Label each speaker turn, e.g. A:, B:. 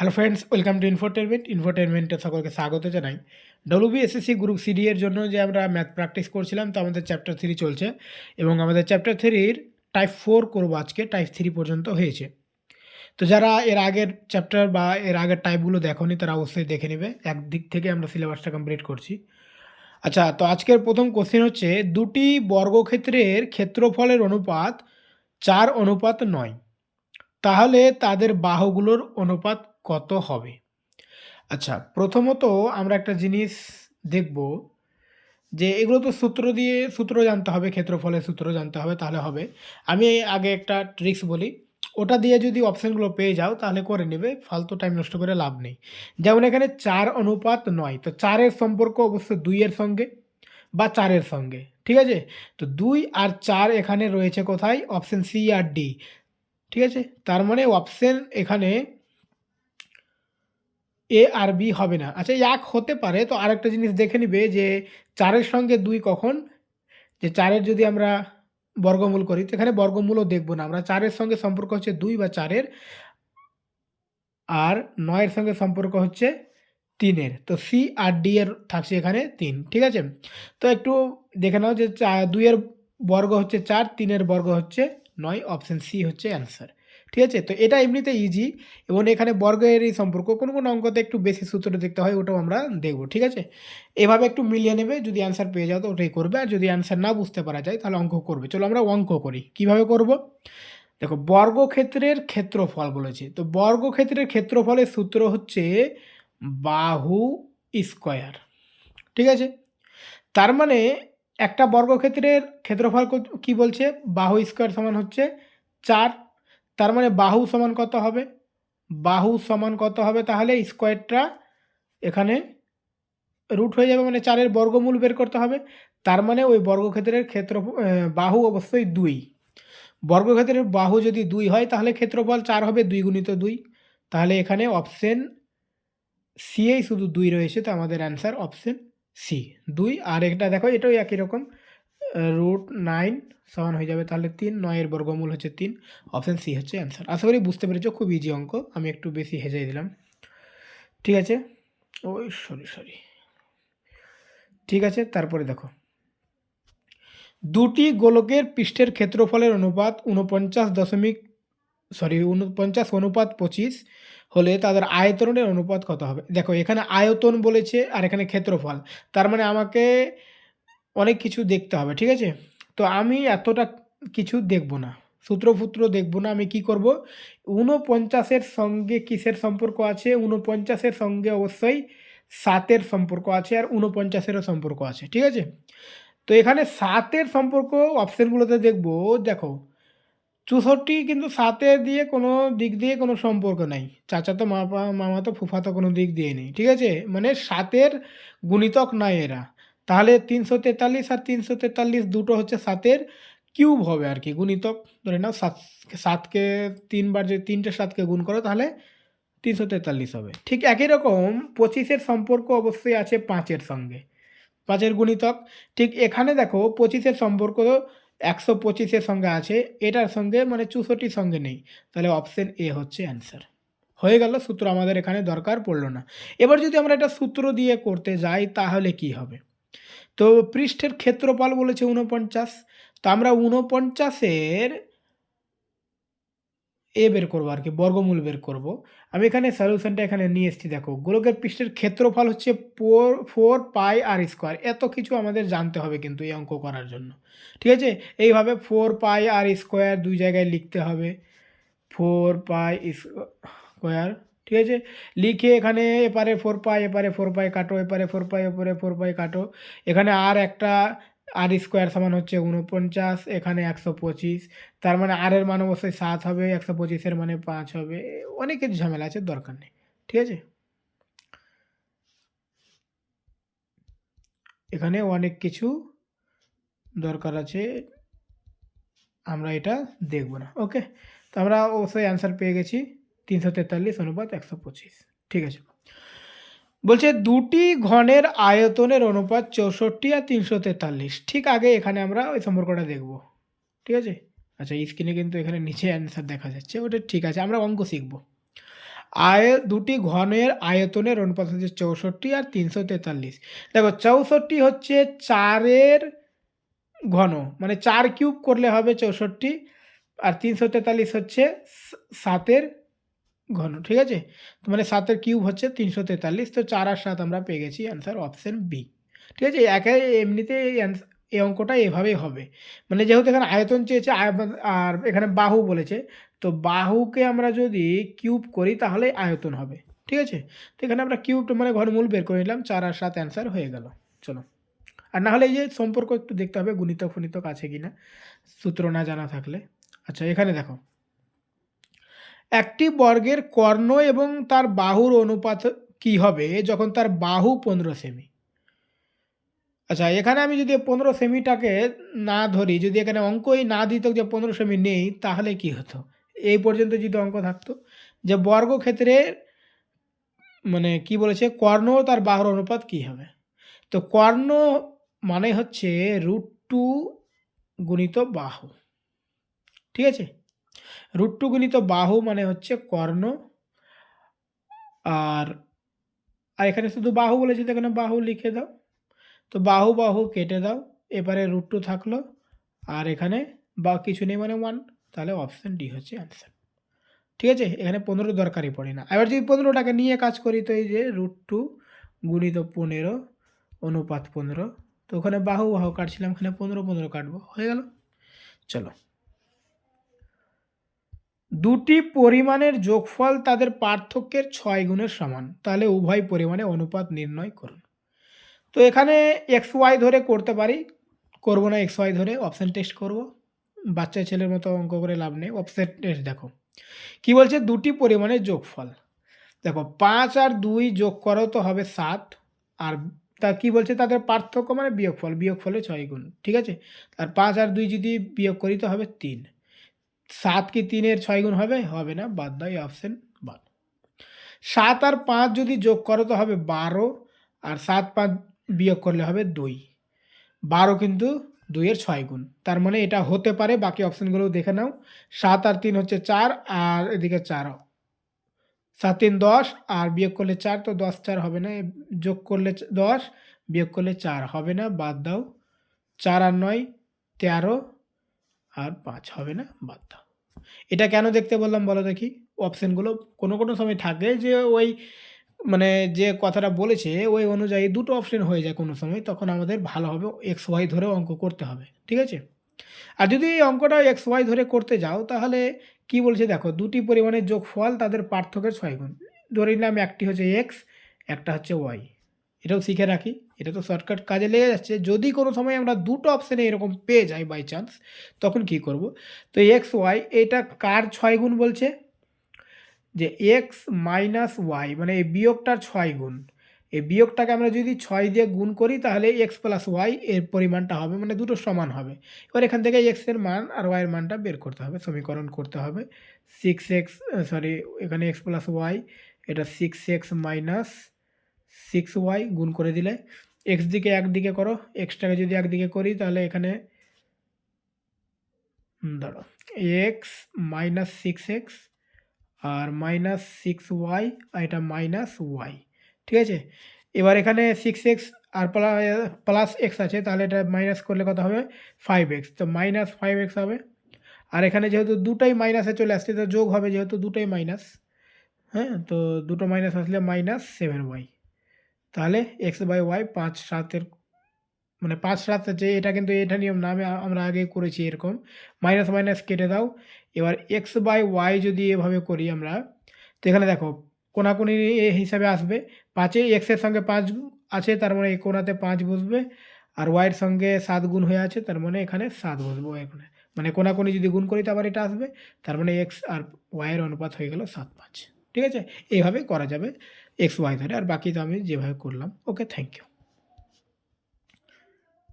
A: Hello friends, welcome to ইনফোটেনমেন্টে সকলকে স্বাগত জানাই। ডব্লিউবিএসএসসি গ্রুপ সিডি এর জন্য যে আমরা ম্যাথ প্র্যাকটিস করছিলাম, তো আমাদের চ্যাপ্টার 3 চলছে এবং আমাদের চ্যাপ্টার 3-র টাইপ 4 করবো আজকে। টাইপ 3 পর্যন্ত হয়েছে। তো যারা এর আগের চ্যাপ্টার বা এর আগের টাইপগুলো দেখোনি তারা অবশ্যই দেখে নেবে। একদিক থেকে আমরা সিলেবাসটা কমপ্লিট করছি। আচ্ছা, তো আজকের প্রথম কোশ্চেন হচ্ছে, দুটি বর্গক্ষেত্রের ক্ষেত্রফলের অনুপাত 4:9, তাহলে তাদের বাহুগুলোর অনুপাত কত হবে? আচ্ছা, প্রথমত আমরা একটা জিনিস দেখব যে এগুলো তো সূত্র জানতে হবে, ক্ষেত্রফলের সূত্র জানতে হবে, তাহলে হবে। আমি আগে একটা ট্রিক্স বলি, ওটা দিয়ে যদি অপশানগুলো পেয়ে যাও তাহলে করে নেবে, ফালতু টাইম নষ্ট করে লাভ নেই। যেমন এখানে 4:9, তো 4-এর সম্পর্ক অবশ্যই 2-এর সঙ্গে বা 4-এর সঙ্গে, ঠিক আছে? তো 2 আর 4 এখানে রয়েছে কোথায়? অপশান সি আর ডি, ঠিক আছে? তার মানে অপশান এখানে এ আর বি হবে না। আচ্ছা, এক হতে পারে। তো আরেকটা জিনিস দেখে নিবে যে 4-এর সঙ্গে 2 কখন? যে 4-এর যদি আমরা বর্গমূল করি, তো এখানে বর্গমূলও দেখব না আমরা। 4-এর সঙ্গে সম্পর্ক হচ্ছে 2 বা 4-এর, আর 9-এর সঙ্গে সম্পর্ক হচ্ছে 3-এর। তো সি আর ডি এর থাকছে এখানে 3, ঠিক আছে? তো একটু দেখে নাও যে 2-এর বর্গ হচ্ছে 4, 3-এর বর্গ হচ্ছে 9, অপশন সি হচ্ছে অ্যান্সার। ঠিক আছে? তো এটা এমনিতে ইজি, এবং এখানে বর্গেরই সম্পর্ক। কোনো অঙ্কতে একটু বেশি সূত্র দেখতে হয়, ওটাও আমরা দেখব, ঠিক আছে? এভাবে একটু মিলিয়ে নেবে, যদি অ্যান্সার পেয়ে যাও তো ওটাই করবে, আর যদি অ্যান্সার না বুঝতে পারা যায় তাহলে অঙ্ক করবে। চলো আমরা অঙ্ক করি। কিভাবে করব? দেখো, বর্গক্ষেত্রের ক্ষেত্রফল বলেছে, তো বর্গক্ষেত্রের ক্ষেত্রফলের সূত্র হচ্ছে বাহু স্কয়ার, ঠিক আছে? তার মানে একটা বর্গক্ষেত্রের ক্ষেত্রফল কি বলছে? বাহু স্কয়ার সমান হচ্ছে 4। তার মানে বাহু সমান কত হবে? বাহু সমান কত হবে? তাহলে স্কোয়ারটা এখানে রুট হয়ে যাবে, মানে 4-এর বর্গমূল বের করতে হবে। তার মানে ওই বর্গক্ষেত্রের বাহু অবশ্যই 2। বর্গক্ষেত্রের বাহু যদি 2 হয় তাহলে ক্ষেত্রফল 4 হবে, 2 গুণিত 2। তাহলে এখানে অপশন সি এই শুধু 2 রয়েছে, তো আমাদের অ্যান্সার অপশন সি 2। আর এটা দেখো, এটাও একই রকম, √9 সমান হয়ে যাবে তাহলে 3, 9-এর বর্গমূল হচ্ছে 3, অপশন সি হচ্ছে অ্যান্সার। আশা করি বুঝতে পেরেছো, খুব ইজি অঙ্ক, আমি একটু বেশি হেজাই দিলাম, ঠিক আছে? ওই সরি, ঠিক আছে। তারপরে দেখো, দুটি গোলকের পৃষ্ঠের ক্ষেত্রফলের অনুপাত 49:25 হলে তাদের আয়তনের অনুপাত কত হবে? দেখো, এখানে আয়তন বলেছে আর এখানে ক্ষেত্রফল, তার মানে আমাকে অনেক কিছু দেখতে হবে, ঠিক আছে? তো আমি এতটা কিছু দেখব না, সূত্র দেখব না। আমি কি করব? 49-এর সঙ্গে কিসের সম্পর্ক আছে? 49-এর সঙ্গে অবশ্যই 7-এর সম্পর্ক আছে, আর 49-এরও সম্পর্ক আছে, ঠিক আছে? তো এখানে 7-এর সম্পর্ক অপশানগুলোতে দেখব। দেখো, 64 কিন্তু 7-এর দিয়ে কোনো দিক দিয়ে কোনো সম্পর্ক নাই। চাচাতো মামাতো ফুফাতো কোনো দিক দিয়ে নেই, ঠিক আছে? মানে 7-এর গুণিতক নয় এরা। তাহলে 343 আর 343 দুটো হচ্ছে 7-এর কিউব হবে আর কি, গুণিতক। ধরে নাও 7কে 3 বার যদি 3টে 7কে গুণ করো তাহলে 343 হবে। ঠিক একই রকম 25-এর সম্পর্ক অবশ্যই আছে 5-এর সঙ্গে, 5-এর গুণিতক। ঠিক এখানে দেখো, 25-এর সম্পর্ক 125-এর সঙ্গে আছে, এটার সঙ্গে মানে 64-র সঙ্গে নেই। তাহলে অপশন এ হচ্ছে অ্যান্সার। হয়ে গেল, সূত্র আমাদের এখানে দরকার পড়লো না। এবার যদি আমরা এটা সূত্র দিয়ে করতে যাই তাহলে কি হবে? তো পৃষ্ঠের ক্ষেত্রফল বলেছে 49, তো আমরা 49-এর বের করবো আর কি, বর্গমূল বের করব। আমি এখানে সলিউশনটা এখানে নিয়ে এসেছি। দেখো, গোলকের পৃষ্ঠের ক্ষেত্রফল হচ্ছে 4 পাই আর স্কোয়ার। এত কিছু আমাদের জানতে হবে কিন্তু এই অঙ্ক করার জন্য, ঠিক আছে? এইভাবে 4 পাই আর স্কোয়ার দুই জায়গায় লিখতে হবে, 4 পাই স্কোয়ার, ঠিক আছে? লিখে এখানে এপারে 4 পাই, এপারে 4 পাই কাটো, এপারে 4 পাই, এপারে 4 পাই কাটো। এখানে আর একটা আর স্কোয়ার সমান হচ্ছে 49, এখানে 125। তার মানে আর এর মান অবশ্যই 7 হবে, 125-এর মানে 5 হবে। অনেক কিছু ঝামেলা আছে, দরকার নেই, ঠিক আছে? এখানে অনেক কিছু দরকার আছে, আমরা এটা দেখব না, ওকে? তো আমরা অবশ্যই অ্যান্সার পেয়ে গেছি, 343:125, ঠিক আছে? বলছে দুটি ঘনের আয়তনের অনুপাত 64 আর 343। ঠিক আগে এখানে আমরা ওই সম্পর্কটা দেখব, ঠিক আছে? আচ্ছা, স্ক্রিনে কিন্তু এখানে নিচে অ্যান্সার দেখা যাচ্ছে, ওটা ঠিক আছে, আমরা অঙ্ক শিখব। দুটি ঘনের আয়তনের অনুপাত হচ্ছে 64 আর 343। দেখো 64 হচ্ছে 4-এর ঘন, মানে 4 কিউব করলে হবে 64, আর 343 হচ্ছে 7-এর ঘন, ঠিক আছে? তো মানে 7-এর কিউব হচ্ছে 343, তো 4 আর 7 আমরা পেয়ে গেছি, অ্যান্সার অপশন বি। ঠিক আছে? এমনিতে এই অঙ্কটা এভাবেই হবে। মানে যেহেতু এখানে আয়তন চেয়েছে আর এখানে বাহু বলেছে, তো বাহুকে আমরা যদি কিউব করি তাহলে আয়তন হবে। ঠিক আছে? তো এখানে আমরা কিউবটা মানে ঘনমূল বের করে নিলাম, 4 আর 7 অ্যান্সার হয়ে গেল। চলো। আর না হলে এই যে সম্পর্ক একটু দেখতে হবে, গুণিতক ফুণিতক আছে কিনা, সূত্র না জানা থাকলে। আচ্ছা, এখানে দেখো, একটি বর্গের কর্ণ এবং তার বাহুর অনুপাত কি হবে যখন তার বাহু 15 সেমি। আচ্ছা, এখানে আমি যদি 15 সেমিটাকে না ধরি, যদি এখানে অঙ্কই না দিত যে 15 সেমি নেই, তাহলে কি হতো? এই পর্যন্ত যদি অঙ্ক থাকতো যে বর্গক্ষেত্রে মানে কি বলেছে, কর্ণ ও তার বাহুর অনুপাত কি হবে। তো কর্ণ মানে হচ্ছে √2 গুণিত বাহু। ঠিক আছে? √2 গুণিত বাহু মানে হচ্ছে কর্ণ, আর এখানে শুধু বাহু বলেছে, তো এখানে বাহু লিখে দাও। তো বাহু বাহু কেটে দাও, এবারে √2 থাকলো, আর এখানে বা কিছু নেই মানে 1, তাহলে অপশান ডি হচ্ছে অ্যান্সার। ঠিক আছে? এখানে 15 দরকারই পড়ে না। এবার যদি 15টাকে নিয়ে কাজ করি, তো এই যে √2 গুণিত 15 অনুপাত 15, তো ওখানে বাহু বাহু কাটছিলাম, এখানে 15 কাটবো, হয়ে গেল। চলো, দুটি পরিমাণের যোগফল তাদের পার্থক্যের 6 গুণের সমান, তাহলে উভয় পরিমাণে অনুপাত নির্ণয় করুন। তো এখানে এক্স ওয়াই ধরে করতে পারি, করব না এক্স ওয়াই ধরে, অপশান টেস্ট করব। বাচ্চা ছেলের মতো অঙ্ক করে লাভ নেই, অপশান টেস্ট দেখো কি বলছে, দুটি পরিমাণের যোগফল। দেখো 5 আর 2 যোগ করো তো হবে 7, আর তা কি বলছে, তাদের পার্থক্য মানে বিয়োগফল, বিয়োগফলে 6 গুণ। ঠিক আছে? আর 5 আর 2 যদি বিয়োগ করি তো হবে 3। 7 কি 3-এর 6 গুণ হবে? হবে না, বাদ দাও, অপশান বাদ। 7 আর 5 যদি যোগ করো তো হবে 12, আর 7 5 বিয়োগ করলে হবে 2। 12 কিন্তু 2-এর 6 গুণ, তার মানে এটা হতে পারে। বাকি অপশানগুলো দেখে নাও। 7 আর 3 হচ্ছে 4, আর এদিকে 4, 7 3 10, আর বিয়োগ করলে 4, তো 10 4 হবে না, যোগ করলে 10, বিয়োগ করলে 4 হবে না, বাদ দাও। 4 আর 9 13, আর 5 হবে না, বাদ দাও। এটা কেন দেখতে বললাম বলো দেখি? অপশানগুলো কোনো সময় থাকে যে ওই মানে যে কথাটা বলেছে ওই অনুযায়ী দুটো অপশন হয়ে যায় কোনো সময়, তখন আমাদের ভালোভাবে এক্স ওয়াই ধরে অঙ্ক করতে হবে। ঠিক আছে? আর যদি এই অঙ্কটা এক্স ওয়াই ধরে করতে যাও, তাহলে কি বলছে দেখো, দুটি পরিমাণের যোগফল তাদের পার্থক্যের 6 গুণ। ধরে নিলাম একটি হচ্ছে এক্স, একটা হচ্ছে ওয়াই। এটাও শিখে রাখি, এটা তো শর্টকাট কাজে লেগে যাচ্ছে। যদি কোনো সময় আমরা দুটো অপশানে এরকম পেয়ে যাই বাই চান্স, তখন কি করব? তো এক্স ওয়াই এটা কার 6 গুণ বলছে, যে এক্স মাইনাস ওয়াই, মানে এই বিয়োগটার 6 গুণ। এই বিয়োগটাকে আমরা যদি 6 দিয়ে গুণ করি, তাহলে এক্স প্লাস ওয়াই এর পরিমাণটা হবে, মানে দুটো সমান হবে। এবার এখান থেকে এক্সের মান আর ওয়াইয়ের মানটা বের করতে হবে, সমীকরণ করতে হবে। 6x, সরি, এখানে এক্স প্লাস ওয়াই, এটা 6x মাইনাস 6y গুণ করে দিলে, এক্স দিকে একদিকে করো, এক্সটাকে যদি একদিকে করি তাহলে এখানে ধরো এক্স মাইনাস 6x আর মাইনাস 6y, আর এটা মাইনাস ওয়াই। ঠিক আছে? এবার এখানে 6x আর প্লাস এক্স আছে, তাহলে এটা মাইনাস করলে কত হবে? 5x, তো মাইনাস 5x হবে। আর এখানে যেহেতু দুটোই মাইনাসে চলে আসছে, তো যোগ হবে, যেহেতু দুটোই মাইনাস। হ্যাঁ, তো দুটো মাইনাস আসলে মাইনাস 7y। তাহলে এক্স বাই ওয়াই 5 7-এর মানে 5 7 আছে, এটা কিন্তু এটা নিয়ম না, আমরা আগে করেছি এরকম। মাইনাস মাইনাস কেটে দাও। এবার এক্স বাই ওয়াই যদি এভাবে করি আমরা, তো এখানে দেখো কোনাকুনি হিসাবে আসবে। 5-এ এক্সের সঙ্গে 5 আছে, তার মানে এই কোনাতে 5 বসবে, আর ওয়াইয়ের সঙ্গে 7 গুণ হয়ে আছে, তার মানে এখানে 7 বসবে এখানে। মানে কোনাকুনি যদি গুণ করি তো আবার এটা আসবে, তার মানে এক্স আর ওয়াইয়ের অনুপাত হয়ে গেল 7 5। ঠিক আছে? এইভাবে করা যাবে এক্স ওয়াই ধরে, আর বাকি তো আমি যেভাবে করলাম। ওকে, থ্যাংক ইউ।